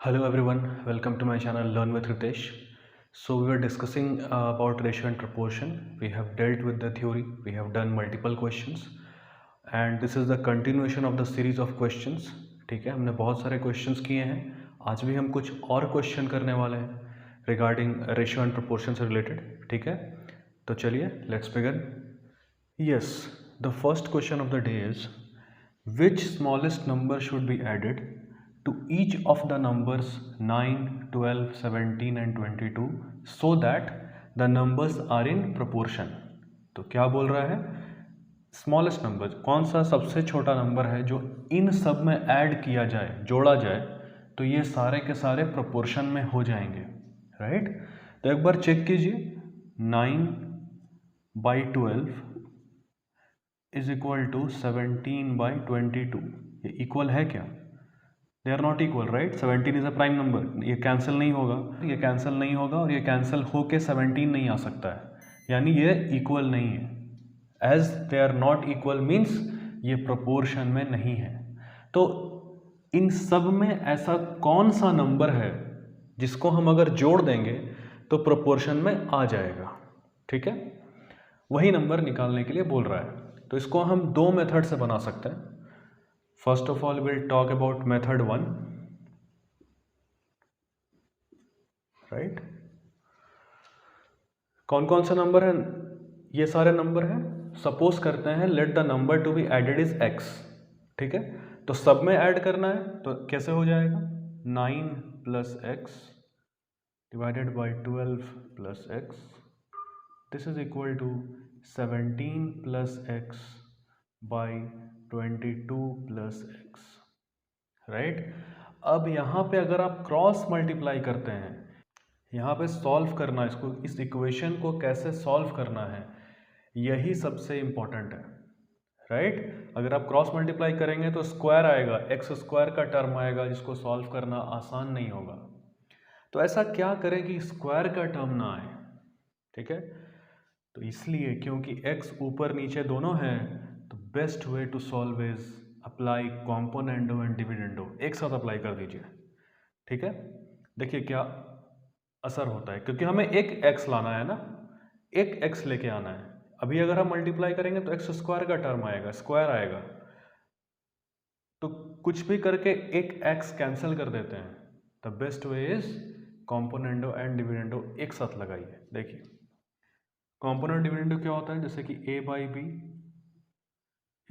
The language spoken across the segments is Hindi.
Hello everyone, welcome to my channel Learn with Ritesh. So we were discussing about ratio and proportion. We have dealt with the theory, we have done multiple questions and this is the continuation of the series of questions. ठीक है, हमने बहुत सारे questions किए हैं. आज भी हम कुछ और question करने वाले हैं regarding ratio and proportion से related. ठीक है, तो चलिए let's begin. Yes, the first question of the day is which smallest number should be added to each of the numbers 9, 12, 17 and 22 so that the numbers are in proportion. तो क्या बोल रहा है, स्मॉलेस्ट नंबर कौन सा सबसे छोटा नंबर है जो इन सब में ऐड किया जाए, जोड़ा जाए तो ये सारे के सारे प्रोपोर्शन में हो जाएंगे, राइट। तो एक बार चेक कीजिए, 9/12 इज इक्वल टू 17/22, ये इक्वल है क्या? They are not equal, right. 17 is a prime number, ये कैंसिल नहीं होगा, ये कैंसिल नहीं होगा और ये कैंसिल होके 17 नहीं आ सकता है, यानी ये इक्वल नहीं है। As they are not equal means ये प्रोपोर्शन में नहीं है। तो इन सब में ऐसा कौन सा नंबर है जिसको हम अगर जोड़ देंगे तो प्रोपोर्शन में आ जाएगा, ठीक है। वही नंबर निकालने के लिए बोल रहा है। तो इसको हम दो मेथड से बना सकते हैं। First of all will talk about method 1, right. कौन कौन से नंबर हैं? ये सारे नंबर हैं। सपोज करते हैं let the number to be added is x, ठीक है। तो सब में ऐड करना है तो कैसे हो जाएगा, 9 plus x divided by 12 plus x, this is equal to 17 plus x by 22 plus x, right. अब यहाँ पे अगर आप क्रॉस मल्टीप्लाई करते हैं, यहाँ पे सॉल्व करना, इसको, इस इक्वेशन को कैसे सॉल्व करना है, यही सबसे इम्पॉर्टेंट है, राइट। अगर आप क्रॉस मल्टीप्लाई करेंगे तो स्क्वायर आएगा, एक्स स्क्वायर का टर्म आएगा जिसको सॉल्व करना आसान नहीं होगा। तो ऐसा क्या करें कि स्क्वायर का टर्म ना आए, ठीक है। तो इसलिए क्योंकि x ऊपर नीचे दोनों हैं, तो best way to solve is apply componendo and dividendo, एक साथ अप्लाई कर दीजिए, ठीक है। देखिए क्या असर होता है, क्योंकि हमें एक x लाना है ना, एक x लेके आना है। अभी अगर हम मल्टीप्लाई करेंगे तो एक्स स्क्वायर का टर्म आएगा, स्क्वायर आएगा, तो कुछ भी करके एक x कैंसिल कर देते हैं। The best way is componendo and dividendo एक साथ लगाइए। देखिए कॉम्पोनेंट डिविडेंडो क्या होता है, जैसे कि a/b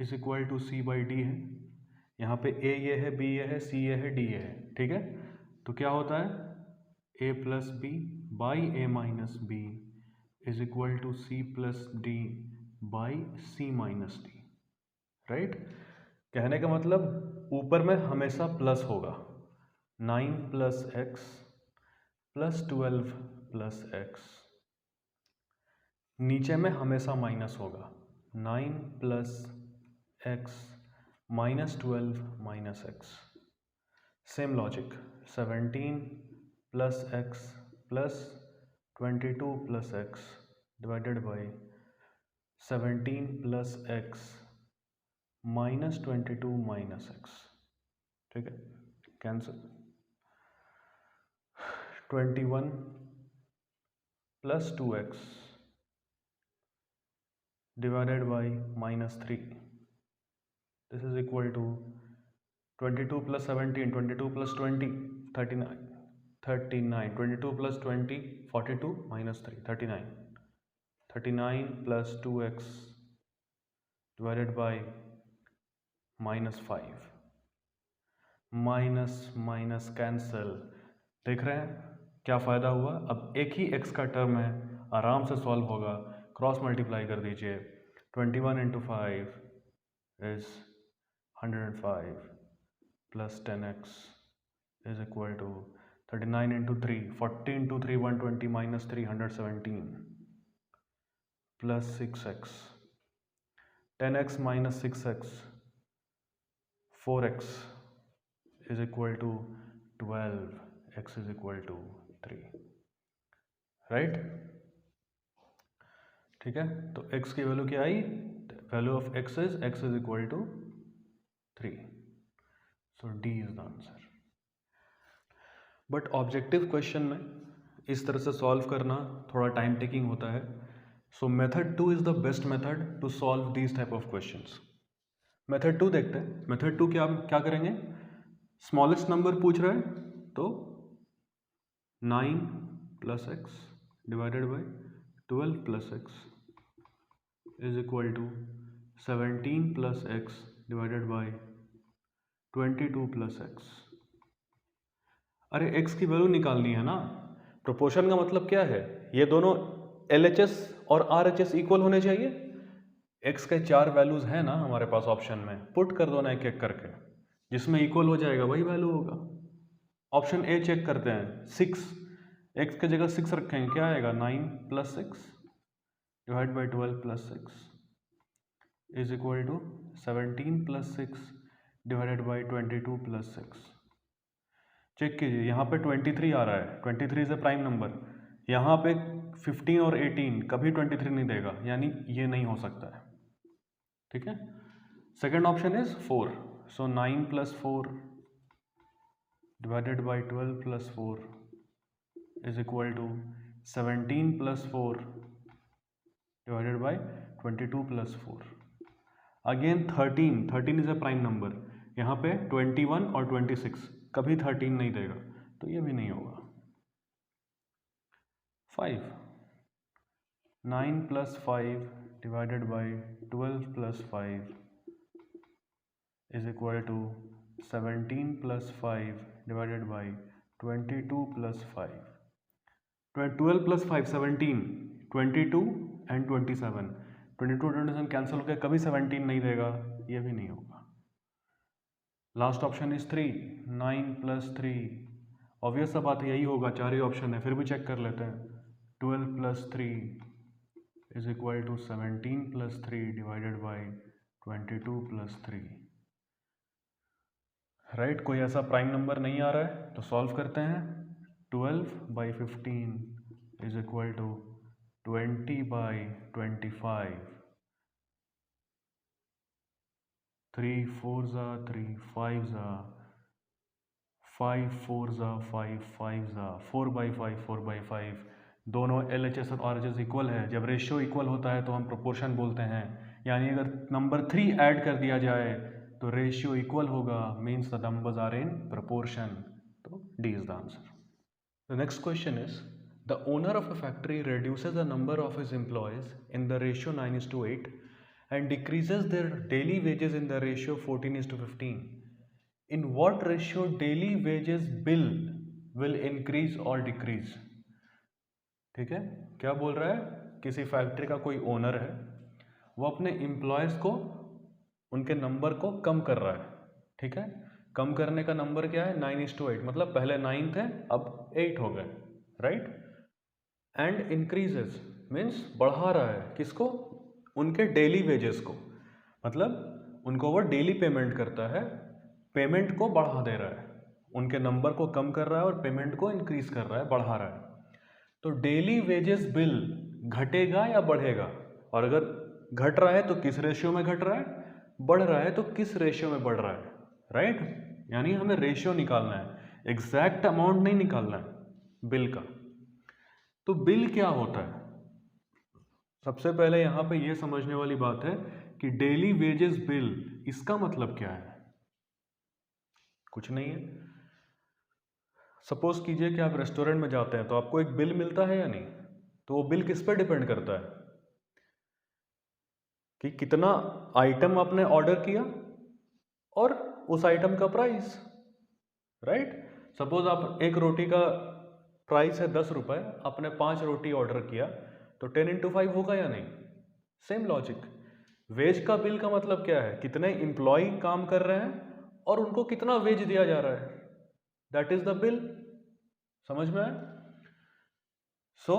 is equal to c/d है। यहाँ पे a ये है, b ये है, c ये है, d ये है, ठीक है। तो क्या होता है, a plus B by a minus B is equal to c plus D by c minus D, right. कहने का मतलब ऊपर में हमेशा प्लस होगा, 9 plus x plus 12 plus x, नीचे में हमेशा माइनस होगा, 9 plus x minus 12 minus x. Same logic, 17 plus x plus 22 plus x divided by 17 plus x minus 22 minus x, ठीक है। Cancel, 21 plus 2x divided by -3, this is equal to 22 plus 17, 22 plus 20, 39, 39, 22 plus 20, 42, minus 3, 39, 39 plus 2x divided by -5, minus minus cancel. देख रहे हैं क्या फ़ायदा हुआ, अब एक ही x का टर्म है, आराम से सॉल्व होगा। क्रॉस मल्टीप्लाई कर दीजिए, 21 into 5 is 105 plus 10x is equal to 39 into 3, 40 into 3 120 minus 3 117 plus 6x, 10x minus 6x 4x is equal to 12, x is equal to 3, right. ठीक है, तो x की वैल्यू क्या आई, value of x is equal to 3, so D is the answer. But objective question में इस तरह से सॉल्व करना थोड़ा टाइम टेकिंग होता है. So method 2 is the best method to solve these type of questions. Method 2 देखते हैं. मेथड 2 क्या क्या करेंगे? स्मॉलेस्ट नंबर पूछ रहा है तो 9 plus x divided by 12 plus x is equal to 17 plus x divided by 22 plus x. अरे x की वैल्यू निकालनी है ना. प्रोपोर्शन का मतलब क्या है? ये दोनों LHS और RHS इक्वल होने चाहिए. x के 4 वैल्यूज हैं ना हमारे पास ऑप्शन में, पुट कर दो ना एक एक करके, जिसमें इक्वल हो जाएगा वही वैल्यू होगा. ऑप्शन ए चेक करते हैं. 6 x की जगह 6 रखेंगे, क्या आएगा? 9 plus 6 divide by 12 plus 6 is equal to 17 plus 6 divided by 22 plus 6. Check कीजिए, यहाँ पे 23 आ रहा है. 23 इज ए प्राइम नंबर. यहाँ पे 15 और 18 कभी 23 नहीं देगा, यानी ये नहीं हो सकता है. ठीक है. Second option is 4. So 9 plus 4 divided by 12 plus 4 is equal to 17 plus 4 divided by 22 plus 4. Again 13 is a prime number. यहाँ पे 21 और 26 कभी 13 नहीं देगा, तो ये भी नहीं होगा. 5 9 plus 5 divided by 12 plus 5 is equal to 17 plus 5 divided by 22 plus 5. 12 plus 5 17, 22 and 27. 22 27 cancel हो गया, कभी 17 नहीं देगा, ये भी नहीं होगा. Last option is 3. 9 plus 3, obvious सा बात यही होगा, 4 ही ऑप्शन है, फिर भी चेक कर लेते हैं. 12 plus 3 is equal to 17 plus 3 divided by 22 plus 3. Right, कोई ऐसा प्राइम नंबर नहीं आ रहा है तो सॉल्व करते हैं. 12 by 15 is equal to 20 by 25. 3 4 ज़ा 3 5 ज़ा 5 4 ज़ा 5 5 ज़ा 4 बाई 5 4 बाई 5. दोनों LHS और RHS इक्वल है. जब रेशियो इक्वल होता है तो हम प्रोपोर्शन बोलते हैं, यानी अगर नंबर 3 ऐड कर दिया जाए तो रेशियो इक्वल होगा, means the numbers are in proportion. तो D is the answer. The next question is the owner of a factory reduces the number of his employees in the ratio 9:8 and decreases their daily wages in the ratio 14:15. In what ratio daily wages bill will increase or decrease? ठीक है, क्या बोल रहा है? किसी फैक्ट्री का कोई ओनर है, वो अपने एम्प्लॉयज़ को, उनके नंबर को कम कर रहा है. ठीक है, कम करने का नंबर क्या है? 9:8. मतलब पहले 9 थे, अब 8 हो गए. राइट. एंड इंक्रीजेस मीन्स बढ़ा रहा है. किसको? उनके डेली वेजेस को. मतलब उनको वो डेली पेमेंट करता है, पेमेंट को बढ़ा दे रहा है. उनके नंबर को कम कर रहा है और पेमेंट को इंक्रीज कर रहा है, बढ़ा रहा है. तो डेली वेजेस बिल घटेगा या बढ़ेगा? और अगर घट रहा है तो किस रेशियो में घट रहा है, बढ़ रहा है तो किस रेशियो में बढ़ रहा है. राइट, यानी हमें रेशियो निकालना है, एग्जैक्ट अमाउंट नहीं निकालना है बिल का. तो बिल क्या होता है? सबसे पहले यहाँ पे ये समझने वाली बात है कि डेली वेजेस बिल, इसका मतलब क्या है? कुछ नहीं है. सपोज कीजिए कि आप रेस्टोरेंट में जाते हैं तो आपको एक बिल मिलता है या नहीं? तो वो बिल किस पे डिपेंड करता है? कि कितना आइटम आपने ऑर्डर किया और उस आइटम का प्राइस. राइट. सपोज आप एक रोटी का प्राइस है 10 रुपये, आपने 5 रोटी ऑर्डर किया, तो 10x5 होगा या नहीं? Same logic. वेज का बिल का मतलब क्या है? कितने एम्प्लॉय काम कर रहे हैं और उनको कितना वेज दिया जा रहा है, दैट इज द बिल. समझ में आया? सो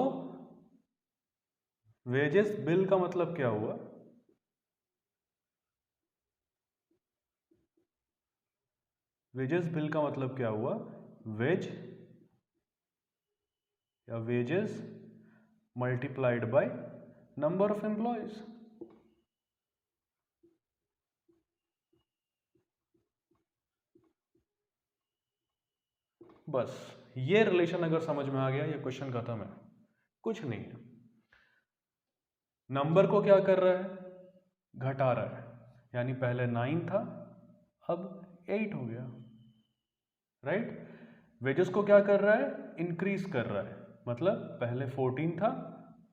वेजेस बिल का मतलब क्या हुआ? वेजेस बिल का मतलब क्या हुआ? वेज या wages multiplied by number of employees. बस ये रिलेशन अगर समझ में आ गया ये क्वेश्चन खत्म है, कुछ नहीं है। नंबर को क्या कर रहा है, घटा रहा है, यानी पहले 9 था अब 8 हो गया, राइट। वेजेस को क्या कर रहा है, इंक्रीज कर रहा है, मतलब पहले 14 था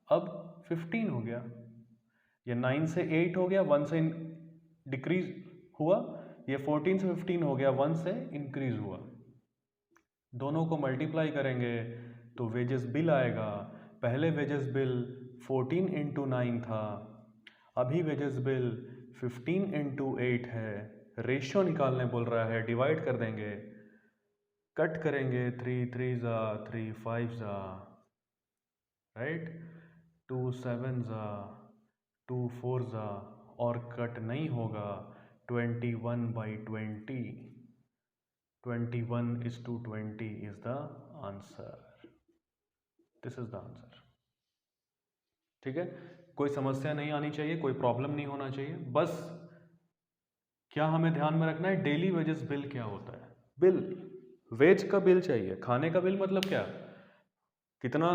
अब 15 हो गया। ये 9 से 8 हो गया, 1 से डिक्रीज हुआ, ये 14 से 15 हो गया, 1 से इंक्रीज हुआ। दोनों को मल्टीप्लाई करेंगे तो वेजेस बिल आएगा। पहले वेजेस बिल 14 इंटू 9 था, अभी वेजेस बिल 15 इंटू 8 है। रेशियो निकालने बोल रहा है, डिवाइड कर देंगे, कट करेंगे, 3 3 ज़ा 3 5 ज़ा, राइट, 2 7 ज़ा 2 4 ज़ा, और कट नहीं होगा, 21/20, 21:20 is the answer. This is the answer. ठीक है, कोई समस्या नहीं आनी चाहिए, कोई प्रॉब्लम नहीं होना चाहिए। बस क्या हमें ध्यान में रखना है, डेली वेजेस बिल क्या होता है। बिल, वेज का बिल चाहिए, खाने का बिल मतलब क्या, कितना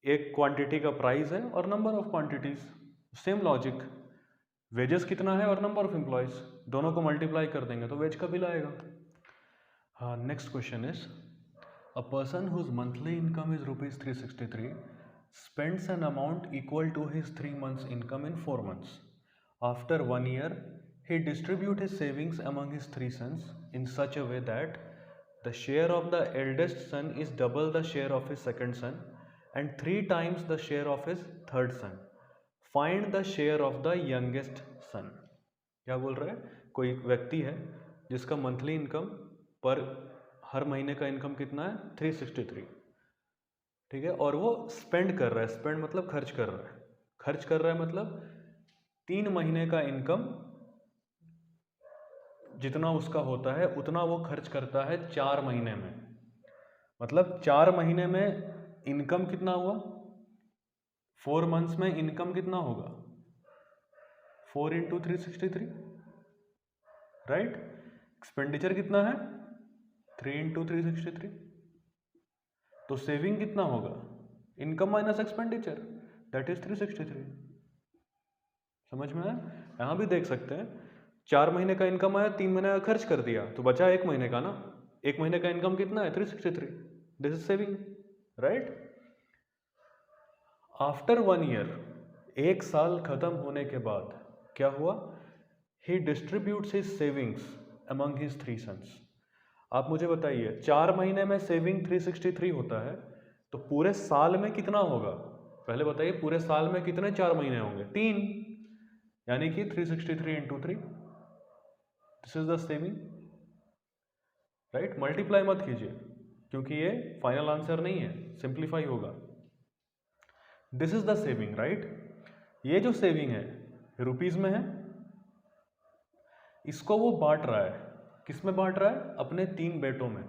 एक क्वांटिटी का प्राइस है और number of quantities, same logic, wages कितना है और नंबर ऑफ एम्प्लॉयज, दोनों को मल्टीप्लाई कर देंगे तो वेज का बिल आएगा। हाँ, next question is, a person whose monthly income is rupees 363 spends an amount equal to his 3 months income in 4 months. After 1 year, he distributes his savings among his 3 sons in such a way that the share of the eldest son is double the share of his second son and 3 times the share of his third son. Find the share of the youngest son. क्या बोल रहा है, कोई व्यक्ति है जिसका मंथली इनकम पर हर महीने का इनकम कितना है, 363, ठीक है, और वो स्पेंड कर रहा है, स्पेंड मतलब खर्च कर रहा है, खर्च कर रहा है मतलब 3 महीने का इनकम जितना उसका होता है उतना वो खर्च करता है 4 महीने में। मतलब 4 महीने में इनकम कितना हुआ, 4 मंथ्स में इनकम कितना होगा, 4 इंटू 363, राइट। एक्सपेंडिचर कितना है, 3 इंटू 363, तो सेविंग कितना होगा, income minus expenditure, that is 363। समझ में आया। यहां भी देख सकते हैं, 4 महीने का इनकम आया, 3 महीने का खर्च कर दिया, तो बचा 1 महीने का ना, 1 महीने का इनकम कितना है, 363, this is saving, right. After 1 year, 1 साल खत्म होने के बाद क्या हुआ, he distributes his savings among his 3 sons. आप मुझे बताइए, 4 महीने में सेविंग 363 होता है, तो पूरे साल में कितना होगा, पहले बताइए, पूरे साल में कितने 4 महीने होंगे, 3, यानी कि 363 into 3, this is the saving, right. Multiply मत कीजिए क्योंकि ये फाइनल आंसर नहीं है, सिंप्लीफाई होगा। This is the saving, right. ये जो सेविंग है रुपीज में है, इसको वो बांट रहा है, किस में बांट रहा है, अपने 3 बेटों में।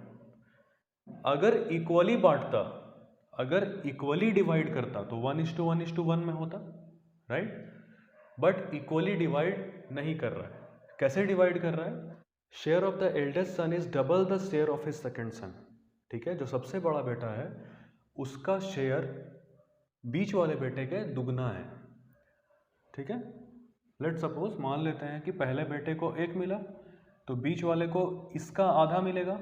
अगर इक्वली बांटता, अगर इक्वली डिवाइड करता तो 1:1:1 में होता, राइट। बट इक्वली डिवाइड नहीं कर रहा है, कैसे डिवाइड कर रहा है, share of the eldest son is double the share of his second son, ठीक है, जो सबसे बड़ा बेटा है उसका शेयर बीच वाले बेटे के दुगना है, ठीक है। लेट सपोज मान लेते हैं कि पहले बेटे को 1 मिला, तो बीच वाले को इसका आधा मिलेगा,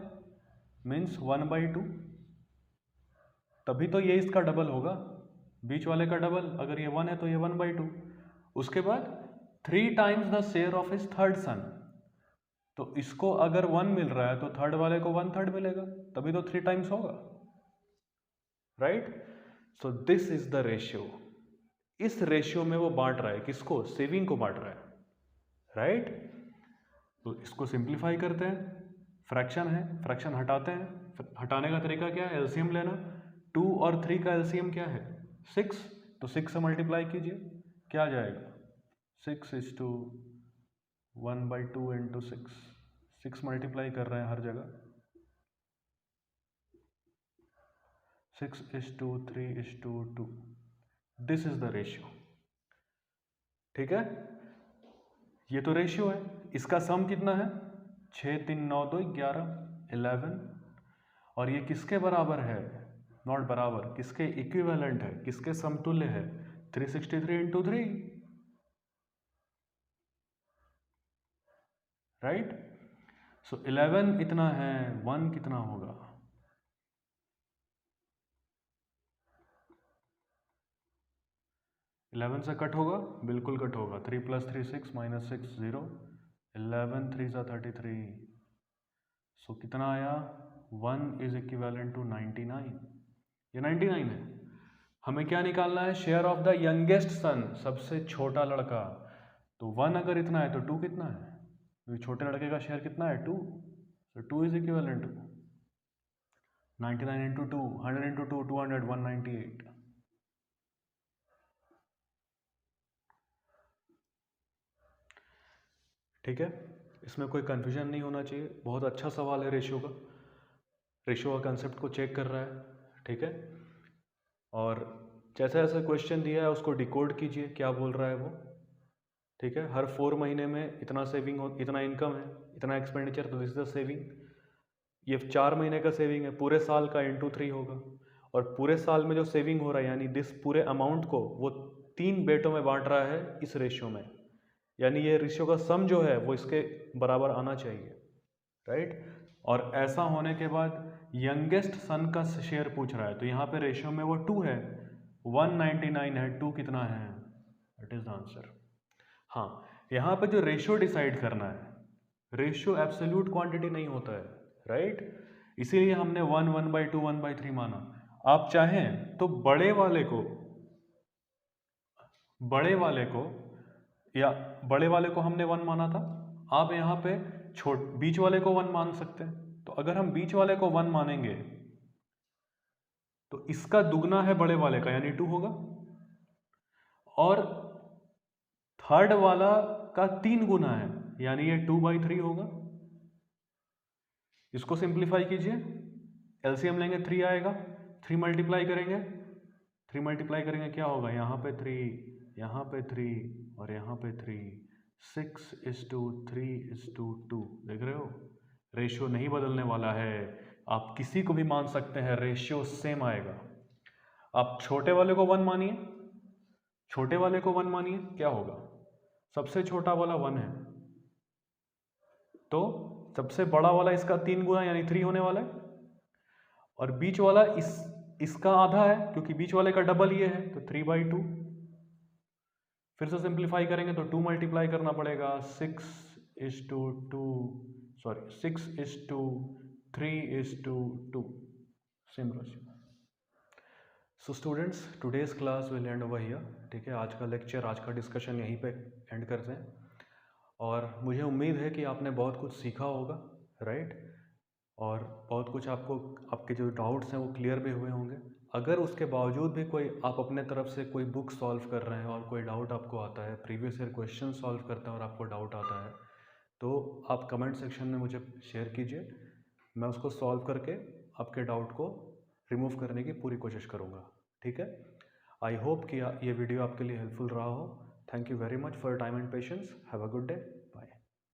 मीन्स 1/2, तभी तो ये इसका डबल होगा, बीच वाले का डबल, अगर ये 1 है तो ये 1/2। उसके बाद 3 times the share of his third son, तो इसको अगर 1 मिल रहा है तो थर्ड वाले को 1/3 मिलेगा, तभी तो 3 टाइम्स होगा, right. So this is the ratio, इस रेशियो में वो बांट रहा है, किसको, सेविंग को बांट रहा है, राइट। तो इसको सिंप्लीफाई करते हैं, फ्रैक्शन है, फ्रैक्शन हटाते हैं, हटाने का तरीका क्या है, एलसीएम लेना, 2 और 3 का एलसीएम क्या है, 6, तो 6 से मल्टीप्लाई कीजिए, क्या आ जाएगा, 6:1/2 इंटू 6 मल्टीप्लाई कर रहे हैं हर जगह, 6:3:2, दिस इज द रेशियो, ठीक है। ये तो रेशियो है, इसका सम कितना है, 6 3 9 2 11, और ये किसके बराबर है, नॉट बराबर, किसके इक्विवेलेंट है, किसके समतुल्य है, 363 इंटू 3, राइट। सो 11 इतना है, 1 कितना होगा, 11 से कट होगा, बिल्कुल कट होगा, 3 + 3 6 - 6 0, 11 3 सा 33, सो कितना आया, 1 इज इक्विवेलेंट टू 99, ये 99 है। हमें क्या निकालना है, share of the youngest son, सबसे छोटा लड़का। तो 1 अगर इतना है तो 2 कितना है, तो छोटे लड़के का शेयर कितना है, 2, तो 2 is equivalent to 99 into 2, 100 into 2, 200, 198। ठीक है, इसमें कोई कन्फ्यूजन नहीं होना चाहिए, बहुत अच्छा सवाल है रेशियो का, रेशियो का कंसेप्ट को चेक कर रहा है, ठीक है। और जैसा जैसा क्वेश्चन दिया है उसको डिकोड कीजिए, क्या बोल रहा है वो, ठीक है। हर 4 महीने में इतना सेविंग हो, इतना इनकम है, इतना एक्सपेंडिचर, तो दिस इज द सेविंग। ये 4 महीने का सेविंग है, पूरे साल का इंटू 3 होगा, और पूरे साल में जो सेविंग हो रहा है यानी दिस पूरे अमाउंट को वो 3 बेटों में बांट रहा है इस रेशियो में, यानी ये रेशियो का सम जो है वो इसके बराबर आना चाहिए, राइट। और ऐसा होने के बाद यंगेस्ट सन का शेयर पूछ रहा है, तो यहाँ पे रेशियो में वो 2 है, 199 है, 2 कितना है, दैट इज द आंसर। हाँ, यहाँ पे जो रेशियो डिसाइड करना है, रेशियो एब्सोल्यूट क्वांटिटी नहीं होता है, राइट। इसीलिए हमने 1 1/2 1/3 माना। आप चाहें तो बड़े वाले को या बड़े वाले को हमने 1 माना था, आप यहाँ पे बीच वाले को 1 मान सकते हैं। तो अगर हम बीच वाले को 1 मानेंगे तो इसका दुगना है बड़े वाले का, यानी 2 होगा, और थर्ड वाला का 3 गुना है, यानी ये 2/3 होगा। इसको सिंप्लीफाई कीजिए, एलसीएम लेंगे 3 आएगा, 3 मल्टीप्लाई करेंगे, 3 मल्टीप्लाई करेंगे क्या होगा, यहाँ पे 3, यहाँ पे 3 और यहाँ पे 3, 6:3:2, देख रहे हो, रेशियो नहीं बदलने वाला है। आप किसी को भी मान सकते हैं, रेशियो सेम आएगा। आप छोटे वाले को 1 मानिए, छोटे वाले को 1 मानिए, क्या होगा, सबसे छोटा वाला 1 है, तो सबसे बड़ा वाला इसका 3 गुना यानी 3 होने वाला है, और बीच वाला इसका आधा है, क्योंकि बीच वाले का डबल ये है, तो 3/2। फिर से सिंप्लीफाई करेंगे तो 2 मल्टीप्लाई करना पड़ेगा, 6:3:2, same ratio. So students, today's class will and over here, ठीक है। आज का लेक्चर, आज का डिस्कशन यहीं पे एंड करते हैं, और मुझे उम्मीद है कि आपने बहुत कुछ सीखा होगा, राइट, और बहुत कुछ आपके जो डाउट्स हैं वो क्लियर भी हुए होंगे। अगर उसके बावजूद भी कोई आप अपने तरफ से कोई बुक सॉल्व कर रहे हैं और कोई डाउट आपको आता है, प्रीवियस ईयर क्वेश्चन सॉल्व करते हैं और आपको डाउट आता है, तो आप कमेंट सेक्शन में मुझे शेयर कीजिए, मैं उसको सॉल्व करके आपके डाउट को रिमूव करने की पूरी कोशिश करूँगा, ठीक है। आई होप कि ये वीडियो आपके लिए हेल्पफुल रहा हो। Thank you very much for your time and patience. Have a good day.